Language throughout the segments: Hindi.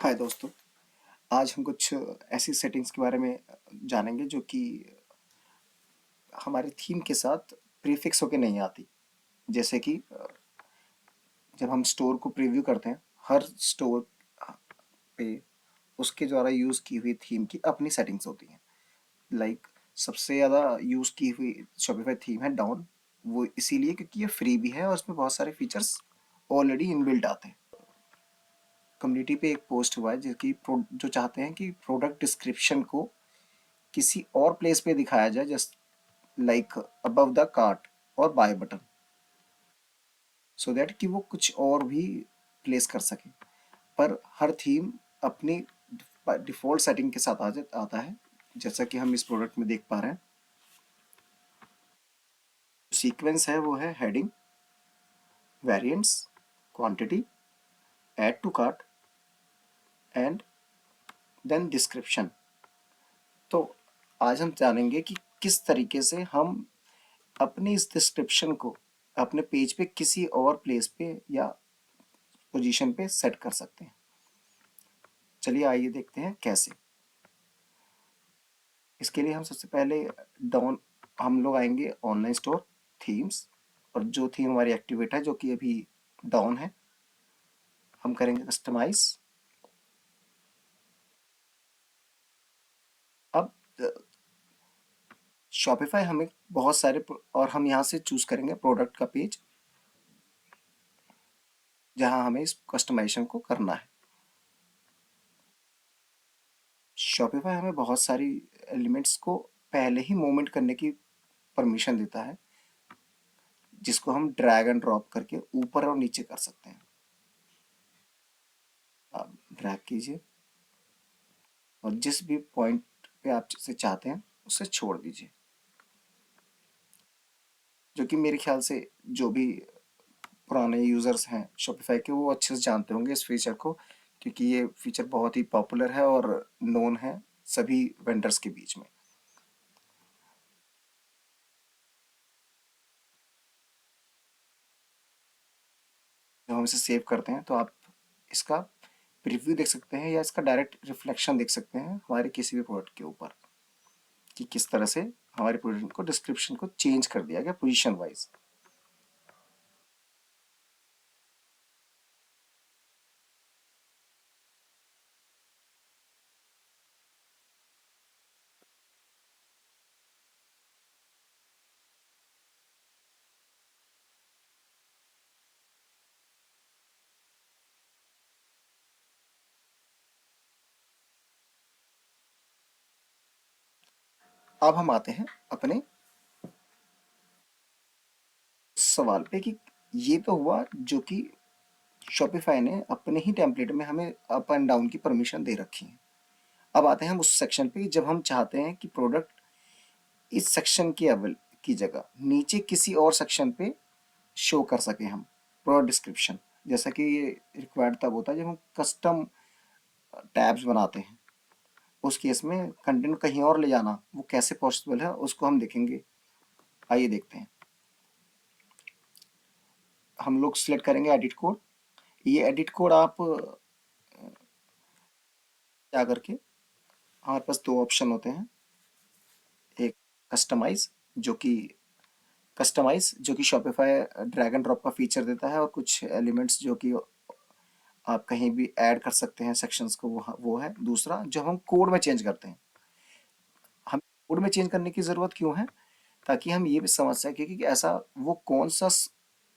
हाय दोस्तों। आज हम कुछ ऐसी सेटिंग्स के बारे में जानेंगे जो कि हमारे थीम के साथ प्रीफिक्स होके नहीं आती। जैसे कि जब हम स्टोर को प्रीव्यू करते हैं, हर स्टोर पे उसके द्वारा यूज़ की हुई थीम की अपनी सेटिंग्स होती हैं। लाइक सबसे ज़्यादा यूज़ की हुई शॉपिफाई थीम है डाउन। वो इसीलिए क्योंकि ये फ्री भी है और उसमें बहुत सारे फीचर्स ऑलरेडी इनबिल्ट आते हैं। कम्युनिटी पे एक पोस्ट हुआ है जो चाहते हैं कि प्रोडक्ट डिस्क्रिप्शन को किसी और प्लेस पे दिखाया जाए, just like above the cart और बाय बटन, सो दैट कि वो कुछ और भी प्लेस कर सके। पर हर थीम अपनी डिफ़ॉल्ट सेटिंग के साथ आता है। जैसा कि हम इस प्रोडक्ट में देख पा रहे हैं, सीक्वेंस है वो है heading, variants, quantity, add to cart and then description. तो आज हम जानेंगे कि किस तरीके से हम अपनी इस डिस्क्रिप्शन को अपने पेज पे किसी और प्लेस पे या पोजीशन पे सेट कर सकते हैं। चलिए आइए देखते हैं कैसे। इसके लिए हम सबसे पहले डाउन हम लोग आएंगे ऑनलाइन स्टोर, थीम्स, और जो थीम हमारी एक्टिवेट है जो कि अभी डाउन है, हम करेंगे कस्टमाइज। अब शॉपिफाई हमें बहुत सारे और हम यहाँ से चूज करेंगे प्रोडक्ट का पेज जहाँ हमें इस कस्टमाइजेशन को करना है। शॉपिफाई हमें बहुत सारी एलिमेंट्स को पहले ही मूवमेंट करने की परमिशन देता है, जिसको हम ड्रैग एंड ड्रॉप करके ऊपर और नीचे कर सकते हैं। आप ड्रैग कीजिए और जिस भी पॉइंट पे आप से चाहते हैं उसे छोड़ दीजिए। जो कि मेरे ख्याल से जो भी पुराने यूज़र्स हैं शॉपिफाई के, वो अच्छे से जानते होंगे इस फीचर को, क्योंकि ये फीचर बहुत ही पॉपुलर है और नोन है सभी वेंडर्स के बीच में। जब हम इसे सेव करते हैं तो आप इसका प्रीव्यू देख सकते हैं या इसका डायरेक्ट रिफ्लेक्शन देख सकते हैं हमारे किसी भी प्रोडक्ट के ऊपर, कि किस तरह से हमारे प्रोडक्ट को डिस्क्रिप्शन को चेंज कर दिया गया पोजीशन वाइज। अब हम आते हैं अपने सवाल पे कि ये तो हुआ जो कि शॉपिफाई ने अपने ही टेम्पलेट में हमें अप एंड डाउन की परमिशन दे रखी है। अब आते हैं हम उस सेक्शन पे जब हम चाहते हैं कि प्रोडक्ट इस सेक्शन की अवेल की जगह नीचे किसी और सेक्शन पे शो कर सके हम प्रोडक्ट डिस्क्रिप्शन। जैसा कि ये रिक्वायर्ड तब होता है जब हम कस्टम टैब्स बनाते हैं। उस केस में कंटेंट कहीं और ले जाना वो कैसे पॉसिबल है उसको हम देखेंगे। आइए देखते हैं। हम लोग सिलेक्ट करेंगे एडिट कोड। ये एडिट कोड आप क्या करके, हमारे पास दो ऑप्शन होते हैं। एक कस्टमाइज जो कि शॉपिफाई ड्रैग एंड ड्रॉप का फीचर देता है, और कुछ एलिमेंट्स जो कि आप कहीं भी ऐड कर सकते हैं सेक्शंस को, वो है दूसरा जो हम कोड में चेंज करते हैं। हम कोड में चेंज करने की ज़रूरत क्यों है? ताकि हम ये भी समझ सकें कि ऐसा वो कौन सा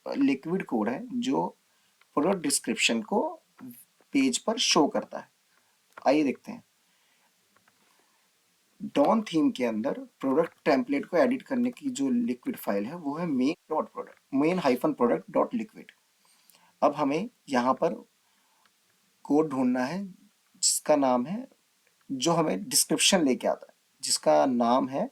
लिक्विड कोड है जो प्रोडक्ट डिस्क्रिप्शन को पेज पर शो करता है। आइए देखते हैं। डॉन थीम के अंदर प्रोडक्ट टेम्पलेट को एडिट करने की जो लिक्विड फाइल है वो है main hyphen product dot liquid. अब हमें यहाँ पर कोड ढूंढना है जिसका नाम है, जो हमें डिस्क्रिप्शन लेके आता है, जिसका नाम है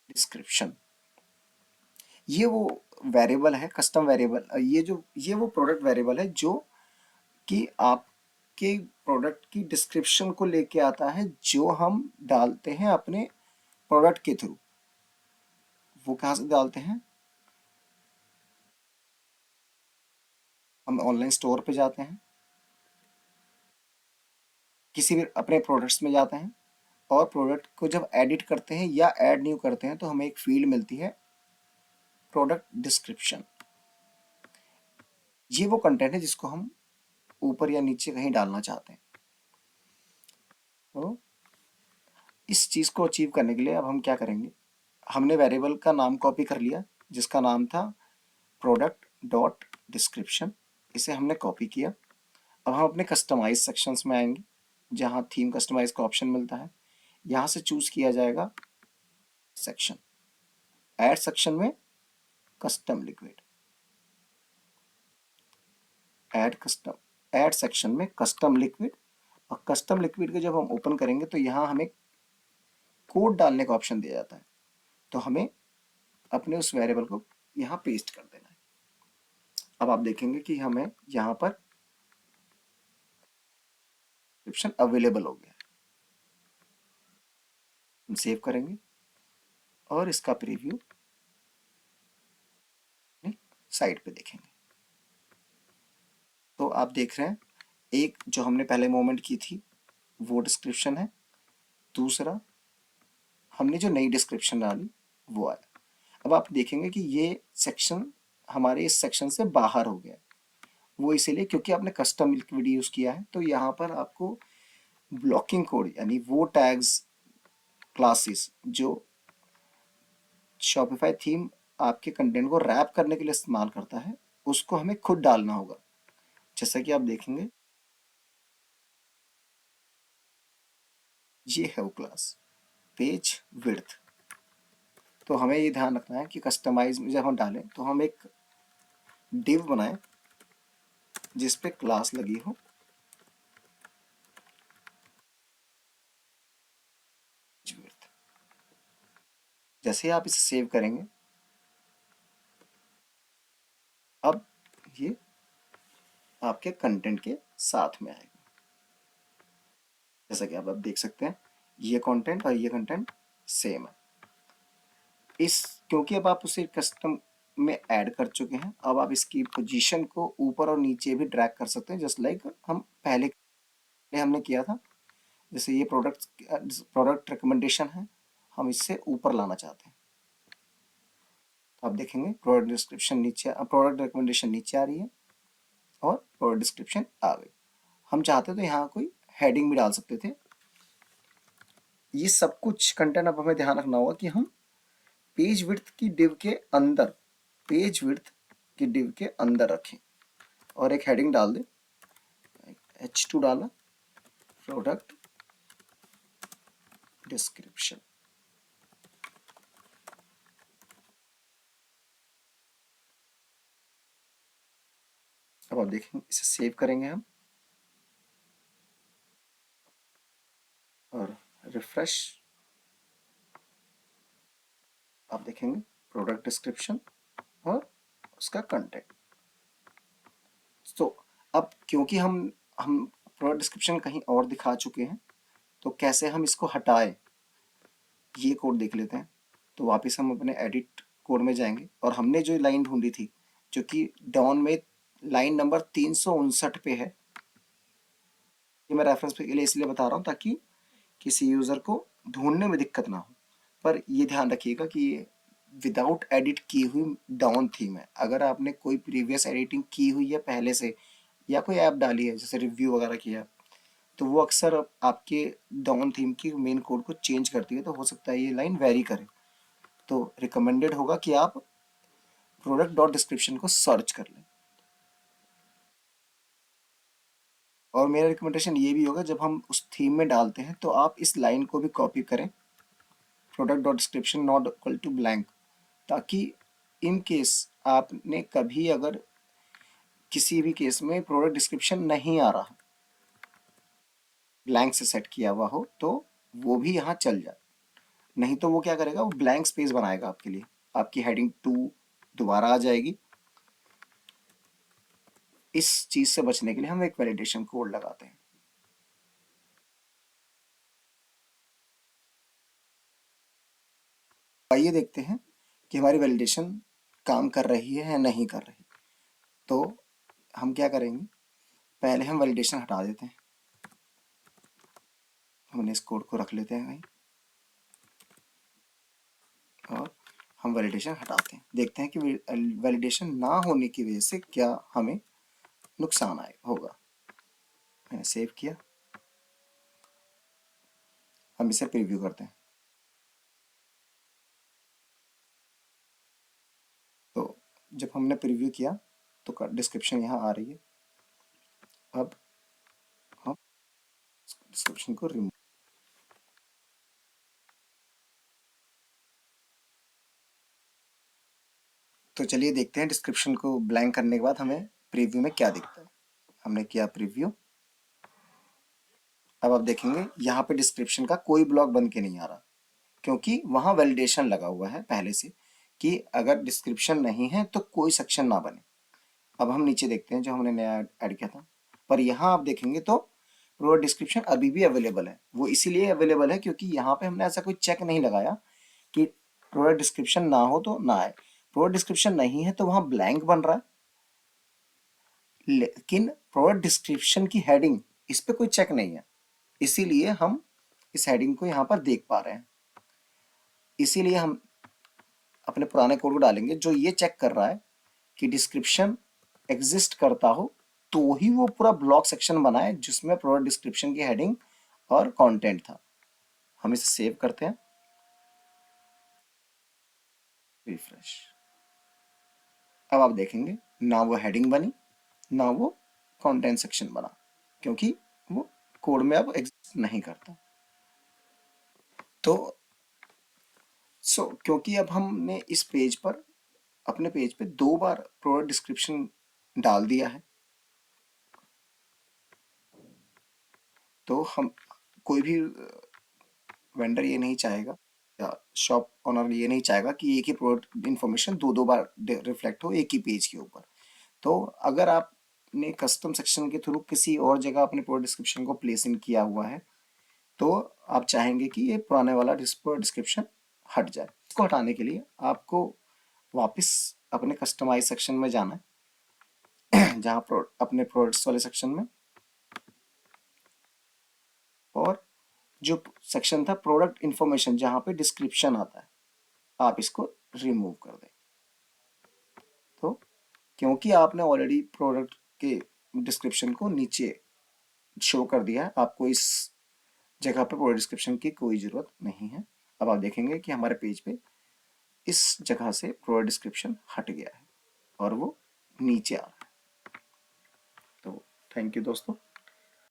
डिस्क्रिप्शन। ये वो वेरिएबल है, कस्टम वेरिएबल। ये वो प्रोडक्ट वेरिएबल है जो कि आपके प्रोडक्ट की डिस्क्रिप्शन को लेके आता है, जो हम डालते हैं अपने प्रोडक्ट के थ्रू, वो कहाँ से डालते हैं? हम ऑनलाइन स्टोर पे जाते हैं, किसी भी अपने प्रोडक्ट्स में जाते हैं, और प्रोडक्ट को जब एडिट करते हैं या ऐड न्यू करते हैं तो हमें एक फील्ड मिलती है प्रोडक्ट डिस्क्रिप्शन। ये वो कंटेंट है जिसको हम ऊपर या नीचे कहीं डालना चाहते हैं। तो इस चीज़ को अचीव करने के लिए अब हम क्या करेंगे, हमने वेरिएबल का नाम कॉपी कर लिया जिसका नाम था प्रोडक्ट डॉट डिस्क्रिप्शन, इसे हमने कॉपी किया। अब हम अपने कस्टमाइज सेक्शंस में आएंगे जहाँ थीम कस्टमाइज का ऑप्शन मिलता है। यहाँ से चूज किया जाएगा सेक्शन, ऐड सेक्शन में कस्टम लिक्विड, ऐड सेक्शन में कस्टम लिक्विड। और कस्टम लिक्विड को जब हम ओपन करेंगे तो यहाँ हमें कोड डालने का ऑप्शन दिया जाता है, तो हमें अपने उस वेरिएबल को यहाँ पेस्ट कर देना है। अब आप देखेंगे कि हमें यहाँ पर डिस्क्रिप्शन अवेलेबल हो गया है। हम सेव करेंगे और इसका प्रीव्यू साइट पे देखेंगे। तो आप देख रहे हैं, एक जो हमने पहले मूवमेंट की थी वो डिस्क्रिप्शन है, दूसरा हमने जो नई डिस्क्रिप्शन डाली वो आया। अब आप देखेंगे कि ये सेक्शन हमारे इस सेक्शन से बाहर हो गया, वो इसीलिए क्योंकि आपने कस्टम लिक्विड यूज किया है। तो यहाँ पर आपको ब्लॉकिंग कोड यानी वो टैग्स क्लासेस जो शॉपिफाई थीम आपके कंटेंट को रैप करने के लिए इस्तेमाल करता है, उसको हमें खुद डालना होगा। जैसा कि आप देखेंगे ये है वो क्लास पेज विड्थ। तो हमें ये ध्यान रखना है कि कस्टमाइज में जब हम डालें तो हम एक डिव बनाएं जिस पे क्लास लगी हो। जैसे आप इसे सेव करेंगे, अब ये आपके कंटेंट के साथ में आएगा। जैसा कि आप अब देख सकते हैं ये कंटेंट और ये कंटेंट सेम है। इस क्योंकि अब आप उसे कस्टम में ऐड कर चुके हैं, अब आप इसकी पोजीशन को ऊपर और नीचे भी ड्रैग कर सकते हैं, जस्ट लाइक हम पहले हमने किया था। जैसे ये प्रोडक्ट रिकमेंडेशन है, हम इससे ऊपर लाना चाहते हैं। तो आप देखेंगे प्रोडक्ट डिस्क्रिप्शन नीचे, प्रोडक्ट रिकमेंडेशन नीचे आ रही है और प्रोडक्ट डिस्क्रिप्शन आ गई। हम चाहते तो यहाँ कोई हेडिंग भी डाल सकते थे। ये सब कुछ कंटेंट अब हमें ध्यान रखना होगा कि हम पेज विड्थ की डिव के अंदर, पेज विड्थ की डिव के अंदर रखें और एक हेडिंग डाल दें। H2 डाला, प्रोडक्ट डिस्क्रिप्शन। अब आप देखेंगे इसे सेव करेंगे हम और रिफ्रेश, आप देखेंगे प्रोडक्ट डिस्क्रिप्शन और उसका कंटेंट। तो अब क्योंकि हम प्रोडक्ट डिस्क्रिप्शन कहीं और दिखा चुके हैं, तो कैसे हम इसको हटाएं ये कोड देख लेते हैं। तो वापस हम अपने एडिट कोड में जाएंगे और हमने जो लाइन ढूंढी थी जो कि डाउन में लाइन नंबर 359 पे है, ये मैं रेफरेंस के लिए इसलिए बता रहा हूँ ताकि किसी यूज़र को ढूंढने में दिक्कत ना हो। पर ये ध्यान रखिएगा कि ये विदाउट एडिट की हुई डाउन थीम है। अगर आपने कोई प्रीवियस एडिटिंग की हुई है पहले से या कोई ऐप डाली है जैसे रिव्यू वगैरह किया, तो वो अक्सर आपके डाउन थीम की मेन कोड को चेंज करती है, तो हो सकता है ये लाइन वेरी करे। तो रिकमेंडेड होगा कि आप प्रोडक्ट डॉट डिस्क्रिप्शन को सर्च कर लें। और मेरा रिकमेंडेशन ये भी होगा जब हम उस थीम में डालते हैं तो आप इस लाइन को भी कॉपी करें, product dot description not equal to blank, ताकि इन केस आपने कभी अगर किसी भी केस में प्रोडक्ट डिस्क्रिप्शन नहीं आ रहा, ब्लैंक से सेट किया हुआ हो, तो वो भी यहाँ चल जाए। नहीं तो वो क्या करेगा, वो ब्लैंक स्पेस बनाएगा आपके लिए, आपकी हेडिंग 2 दोबारा आ जाएगी। इस चीज से बचने के लिए हम एक वैलिडेशन कोड लगाते हैं। आइए देखते हैं कि हमारी वैलिडेशन काम कर रही है या नहीं कर रही। तो हम क्या करेंगे, पहले हम वैलिडेशन हटा देते हैं। हमने इस कोड को रख लेते हैं कहीं और हम वैलिडेशन हटाते हैं। देखते हैं कि वैलिडेशन ना होने की वजह से क्या हमें नुकसान आए होगा। मैंने सेव किया, हम इसे प्रीव्यू करते हैं। तो जब हमने प्रीव्यू किया तो डिस्क्रिप्शन यहाँ आ रही है। अब हम डिस्क्रिप्शन को रिमूव, तो चलिए देखते हैं डिस्क्रिप्शन को ब्लैंक करने के बाद हमें प्रीव्यू में क्या दिखता है। हमने किया प्रीव्यू। अब आप देखेंगे यहाँ पे डिस्क्रिप्शन का कोई ब्लॉक बन के नहीं आ रहा, क्योंकि वहाँ वैलिडेशन लगा हुआ है पहले से कि अगर डिस्क्रिप्शन नहीं है तो कोई सेक्शन ना बने। अब हम नीचे देखते हैं जो हमने नया ऐड किया था, पर यहाँ आप देखेंगे तो प्रोडक्ट डिस्क्रिप्शन अभी भी अवेलेबल है। वो इसीलिए अवेलेबल है क्योंकि यहाँ पे हमने ऐसा कोई चेक नहीं लगाया कि प्रोडक्ट डिस्क्रिप्शन ना हो तो ना आए। प्रोडक्ट डिस्क्रिप्शन नहीं है तो वहाँ ब्लैंक बन रहा है, लेकिन प्रोडक्ट डिस्क्रिप्शन की हेडिंग, इस पे कोई चेक नहीं है, इसीलिए हम इस हेडिंग को यहाँ पर देख पा रहे हैं। इसीलिए हम अपने पुराने कोड को डालेंगे जो ये चेक कर रहा है कि डिस्क्रिप्शन एग्जिस्ट करता हो तो ही वो पूरा ब्लॉक सेक्शन बनाए जिसमें प्रोडक्ट डिस्क्रिप्शन की हेडिंग और कंटेंट था। हम इसे सेव करते हैं, रिफ्रेश। अब आप देखेंगे ना वो हेडिंग बनी ना वो कंटेंट सेक्शन बना, क्योंकि वो कोड में अब एग्जिस्ट नहीं करता। तो क्योंकि अब हमने इस पेज पर, अपने पेज पे दो बार प्रोडक्ट डिस्क्रिप्शन डाल दिया है, तो हम कोई भी वेंडर ये नहीं चाहेगा या शॉप ओनर ये नहीं चाहेगा कि एक ही प्रोडक्ट इन्फॉर्मेशन दो दो बार रिफ्लेक्ट हो एक ही पेज के ऊपर। तो अगर आपने कस्टम सेक्शन के थ्रू किसी और जगह अपने प्रोडक्ट डिस्क्रिप्शन को प्लेस इन किया हुआ है तो आप चाहेंगे कि ये पुराने वाला डिस्क्रिप्शन हट जाए। इसको हटाने के लिए आपको वापस अपने कस्टमाइज सेक्शन में जाना है जहाँ अपने प्रोडक्ट्स वाले सेक्शन में, और जो सेक्शन था प्रोडक्ट इंफॉर्मेशन जहाँ पे डिस्क्रिप्शन आता है आप इसको रिमूव कर दें। तो क्योंकि आपने ऑलरेडी प्रोडक्ट के डिस्क्रिप्शन को नीचे शो कर दिया है, आपको इस जगह पे प्रोडक्ट डिस्क्रिप्शन की कोई ज़रूरत नहीं है। अब आप देखेंगे कि हमारे पेज पे इस जगह से प्रोडक्ट डिस्क्रिप्शन हट गया है और वो नीचे आ रहा है। तो थैंक यू दोस्तों।